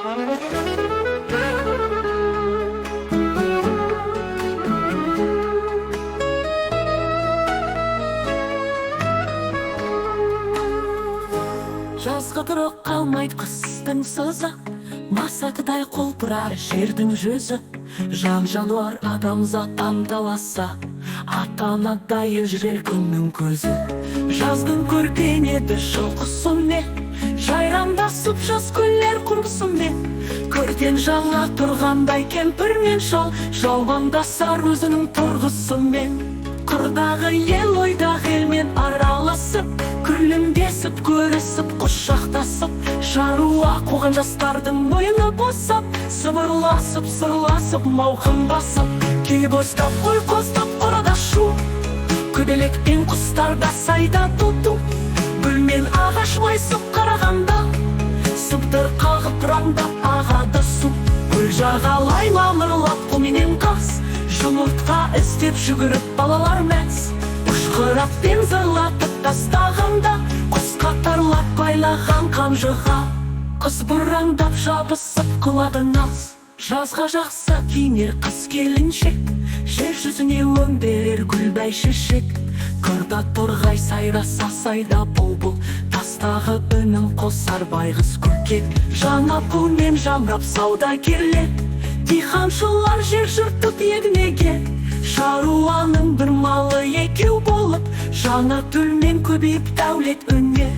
Жазғы тұрып қалмайды қыстың сызы, масатыдай құлпырар жердің жүзі. Жан жануар адамзат анталаса, ата-анадай жүрер күннің көзі. Жаздың көркенеді жылқысымен, жайраңдасып жаз гүлдер құрбысымен. Көрден жаңа тұрғандай кемпір мен шал, жалғандасар өзінің тұрғысымен. Қырдағы ел ойдағы елмен араласып, күлімдесіп көрісіп құшақтасып, шаруа қуған жастардың мойны босап, сыбырласып сырласып мауқын басып, күй бостап қой қостап қорада шу, көбелекпен құстарда сайда тұту. Гүлмен ағаш майысып қарағанда, сыбдыр қағып ұрандап ағады су. Гүл жағалай мамырлап құменен қас, жұмыртқа іздеп жүгіріп балалар мәз. Ұшқыраппен зырлатып тастағанда, құс қатарлап байлаған қамшыға, қыз бұраңдап жабысып қылады наз. Жазға жақсы киінер қыз келіншек, жер жүзіне өңдерер гүл бәйшешек. Қырда торғай сайраса сайда бұлбұл, тастағы үнін қосар байғыз көкек. Жаңа бумен жамрап саудагерлер, диқаншылар жер жыртып егінеге. Шаруаның бір малы екеу болып, жаңа түлмен көбейіп дәулет өнер.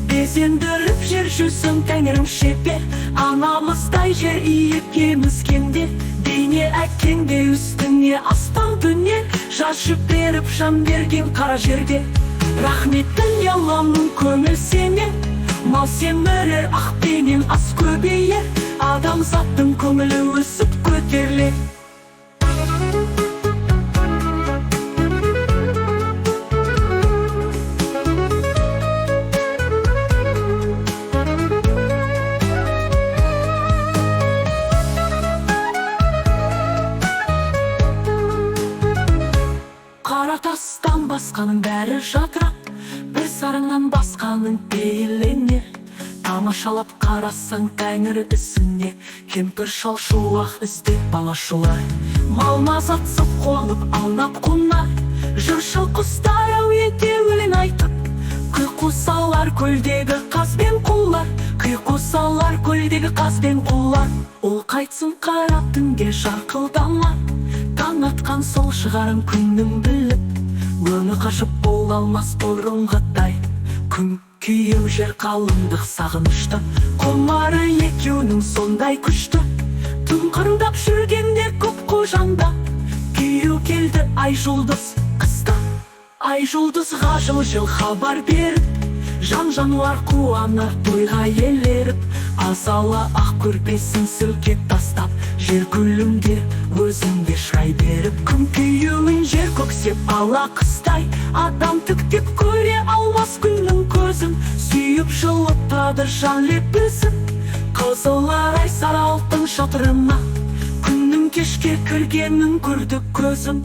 Безендіріп жер жүзін тәңірім шепер, анамыздай жер иіп емізгенде. Бейне әкеңде үстіне аспан дүние, жаз беріп жан берген қара жерде. Рахметтің ялламның көңіл сене, мал семірер ақпенен ас көбейер, адамзаттың көңілі өсіп көтерілер. Қара тастан басқаның бәрі жатырап, бір сарыңнан басқаның бейленер. Тамашалап қарасаң тәңір ісіне, кемпір шал шуақ іздеп бала шулар. Малмазатсып қонып аунап құнар, жыршыл құстар әуеде өлең айтып. Қиқусалар көлдегі қаз бен құлар, қиқусалар көлдегі қаз бен құлар. Ол қайтсын қара түнге жарқылдамар, таң атқан сол шығарын күннің біліп. Өңі қашып бола алмас бұрынғыдай, күн күйеу жер қалыңдық сағынышты. Құмары екеуінің сондай күшті, түн қырындап жүргенде көп қожаңда. Күйеу келді ай жұлдыз қыста, ай жұлдызға жыл хабар беріп. Жан жануар қуанар тойға елеріп, азалы ақ көрпесін сілкеп тастап, жер күлімдер өзіңде шырай беріп. Күн күйеуін жер көксеп ала қыстай, адам тіктеп көре алмас күннің көзін. Сүйіп жылытады жан лепісін, қызылар ай сары алтын шатырына, күннің кешке кіргенін көрді көзім.